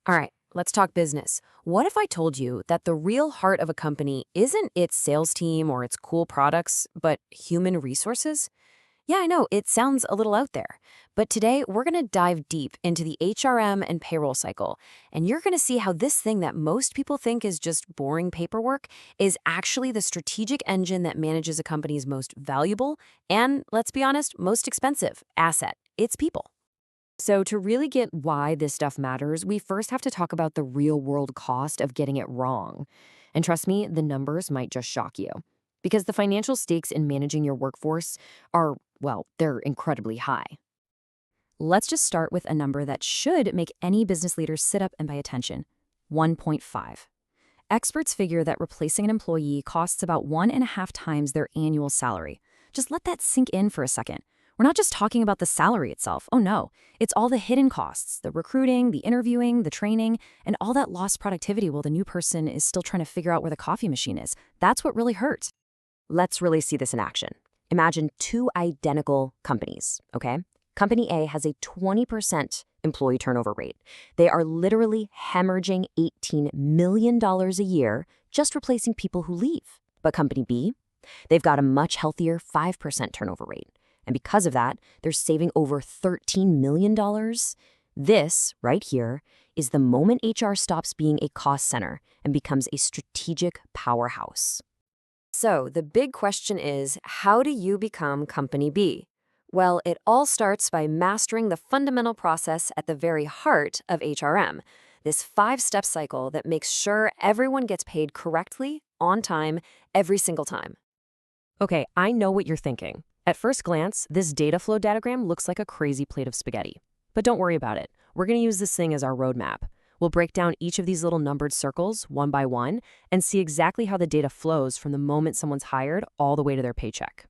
All right, let's talk business. What if I told you that the real heart of a company isn't its sales team or its cool products, but human resources? Yeah, I know, it sounds a little out there. But today, we're going to dive deep into the HRM and payroll cycle. And you're going to see how this thing that most people think is just boring paperwork is actually the strategic engine that manages a company's most valuable and, let's be honest, most expensive asset, its people. So, to really get why this stuff matters, we first have to talk about the real world cost of getting it wrong. And trust me, the numbers might just shock you. Because the financial stakes in managing your workforce are, well, they're incredibly high. Let's just start with a number that should make any business leader sit up and pay attention: 1.5. Experts figure that replacing an employee costs about 1.5 times their annual salary. Just let that sink in for a second. We're not just talking about the salary itself. Oh no, it's all the hidden costs, the recruiting, the interviewing, the training, and all that lost productivity while the new person is still trying to figure out where the coffee machine is. That's what really hurts. Let's really see this in action. Imagine two identical companies, okay? Company A has a 20% employee turnover rate. They are literally hemorrhaging $18 million a year just replacing people who leave. But Company B, they've got a much healthier 5% turnover rate. And because of that, they're saving over $13 million. This, right here, is the moment HR stops being a cost center and becomes a strategic powerhouse. So the big question is, how do you become Company B? Well, it all starts by mastering the fundamental process at the very heart of HRM, this 5-step cycle that makes sure everyone gets paid correctly, on time, every single time. Okay, I know what you're thinking. At first glance, this data flow diagram looks like a crazy plate of spaghetti. But don't worry about it. We're going to use this thing as our roadmap. We'll break down each of these little numbered circles one by one and see exactly how the data flows from the moment someone's hired all the way to their paycheck.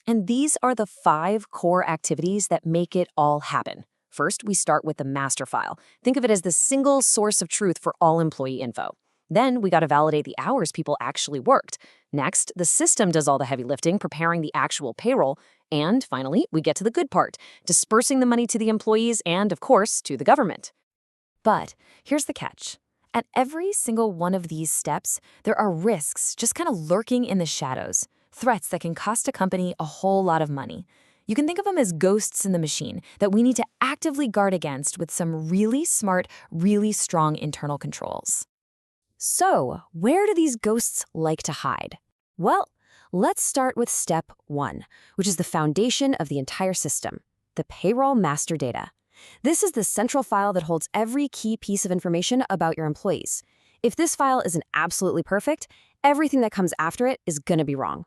And these are the 5 core activities that make it all happen. First, we start with the master file. Think of it as the single source of truth for all employee info. Then we got to validate the hours people actually worked. Next, the system does all the heavy lifting, preparing the actual payroll. And finally, we get to the good part, dispersing the money to the employees and, of course, to the government. But here's the catch. At every single one of these steps, there are risks just kind of lurking in the shadows, threats that can cost a company a whole lot of money. You can think of them as ghosts in the machine that we need to actively guard against with some really smart, really strong internal controls. So, where do these ghosts like to hide? Well, let's start with step 1, which is the foundation of the entire system, the payroll master data. This is the central file that holds every key piece of information about your employees. If this file isn't absolutely perfect, everything that comes after it is going to be wrong.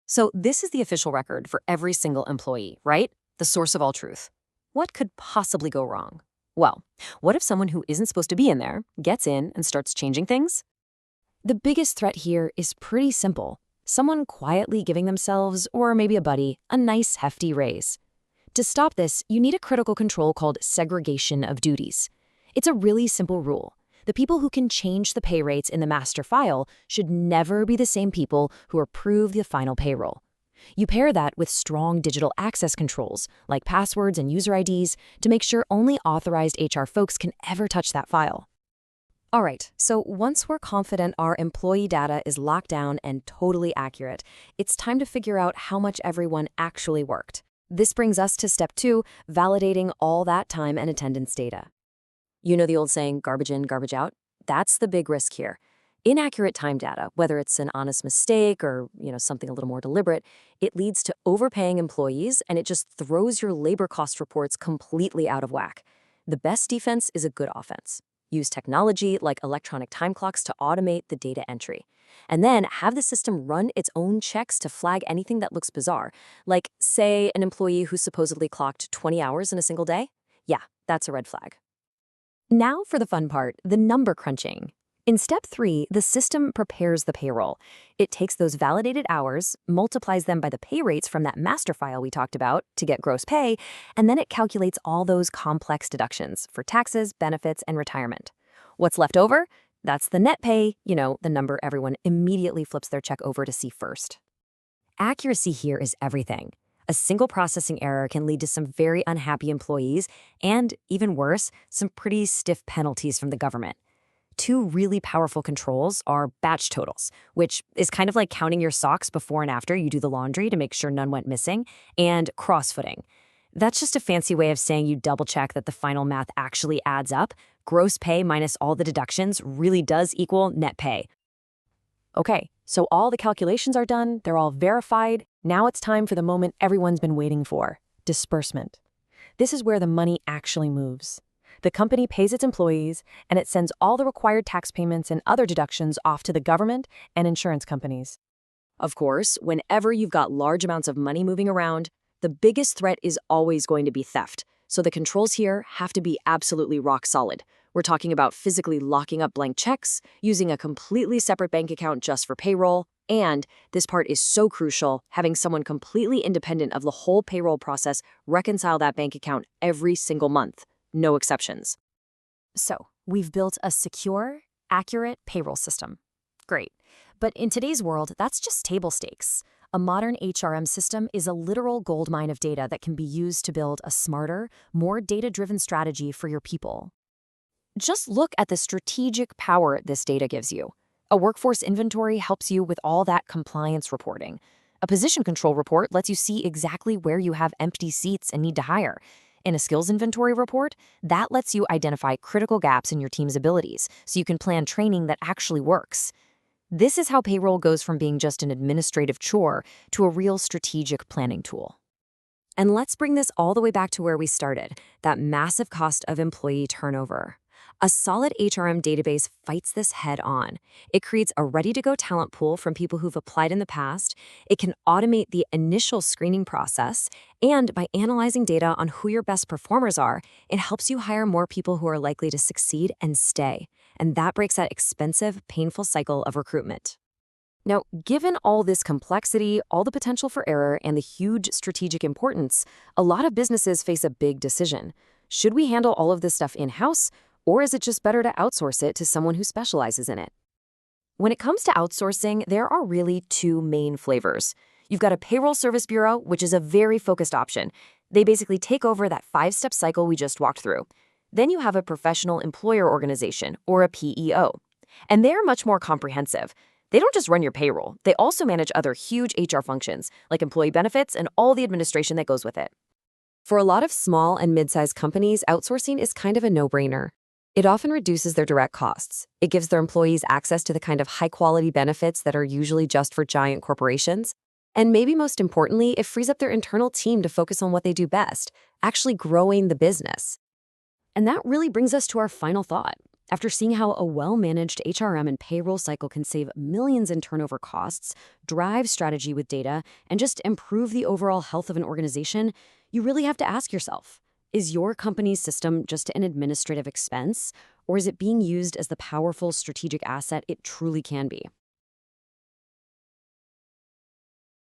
So this is the official record for every single employee, right? The source of all truth. What could possibly go wrong? Well, what if someone who isn't supposed to be in there gets in and starts changing things? The biggest threat here is pretty simple. Someone quietly giving themselves, or maybe a buddy, a nice hefty raise. To stop this, you need a critical control called segregation of duties. It's a really simple rule. The people who can change the pay rates in the master file should never be the same people who approve the final payroll. You pair that with strong digital access controls, like passwords and user IDs, to make sure only authorized HR folks can ever touch that file. All right, so once we're confident our employee data is locked down and totally accurate, it's time to figure out how much everyone actually worked. This brings us to step 2, validating all that time and attendance data. You know the old saying, garbage in, garbage out? That's the big risk here. Inaccurate time data, whether it's an honest mistake or, something a little more deliberate, it leads to overpaying employees and it just throws your labor cost reports completely out of whack. The best defense is a good offense. Use technology like electronic time clocks to automate the data entry. And then have the system run its own checks to flag anything that looks bizarre. Like, say, an employee who supposedly clocked 20 hours in a single day? Yeah, that's a red flag. Now for the fun part, the number crunching. In step 3, the system prepares the payroll. It takes those validated hours, multiplies them by the pay rates from that master file we talked about to get gross pay, and then it calculates all those complex deductions for taxes, benefits, and retirement. What's left over? That's the net pay, the number everyone immediately flips their check over to see first. Accuracy here is everything. A single processing error can lead to some very unhappy employees and, even worse, some pretty stiff penalties from the government. Two really powerful controls are batch totals, which is kind of like counting your socks before and after you do the laundry to make sure none went missing, and cross-footing. That's just a fancy way of saying you double-check that the final math actually adds up. Gross pay minus all the deductions really does equal net pay. Okay, so all the calculations are done, they're all verified. Now it's time for the moment everyone's been waiting for: disbursement. This is where the money actually moves. The company pays its employees, and it sends all the required tax payments and other deductions off to the government and insurance companies. Of course, whenever you've got large amounts of money moving around, the biggest threat is always going to be theft. So the controls here have to be absolutely rock solid. We're talking about physically locking up blank checks, using a completely separate bank account just for payroll, and this part is so crucial, having someone completely independent of the whole payroll process reconcile that bank account every single month. No exceptions. So, we've built a secure, accurate payroll system. Great. But in today's world, that's just table stakes. A modern HRM system is a literal goldmine of data that can be used to build a smarter, more data-driven strategy for your people. Just look at the strategic power this data gives you. A workforce inventory helps you with all that compliance reporting. A position control report lets you see exactly where you have empty seats and need to hire. In a skills inventory report, that lets you identify critical gaps in your team's abilities so you can plan training that actually works. This is how payroll goes from being just an administrative chore to a real strategic planning tool. And let's bring this all the way back to where we started, that massive cost of employee turnover. A solid HRM database fights this head on. It creates a ready-to-go talent pool from people who've applied in the past. It can automate the initial screening process. And by analyzing data on who your best performers are, it helps you hire more people who are likely to succeed and stay. And that breaks that expensive, painful cycle of recruitment. Now, given all this complexity, all the potential for error, and the huge strategic importance, a lot of businesses face a big decision. Should we handle all of this stuff in-house? Or is it just better to outsource it to someone who specializes in it? When it comes to outsourcing, there are really two main flavors. You've got a payroll service bureau, which is a very focused option. They basically take over that 5-step cycle we just walked through. Then you have a professional employer organization, or a PEO. And they're much more comprehensive. They don't just run your payroll. They also manage other huge HR functions, like employee benefits and all the administration that goes with it. For a lot of small and mid-sized companies, outsourcing is kind of a no-brainer. It often reduces their direct costs. It gives their employees access to the kind of high-quality benefits that are usually just for giant corporations. And maybe most importantly, it frees up their internal team to focus on what they do best, actually growing the business. And that really brings us to our final thought. After seeing how a well-managed HRM and payroll cycle can save millions in turnover costs, drive strategy with data, and just improve the overall health of an organization, you really have to ask yourself, is your company's system just an administrative expense, or is it being used as the powerful strategic asset it truly can be?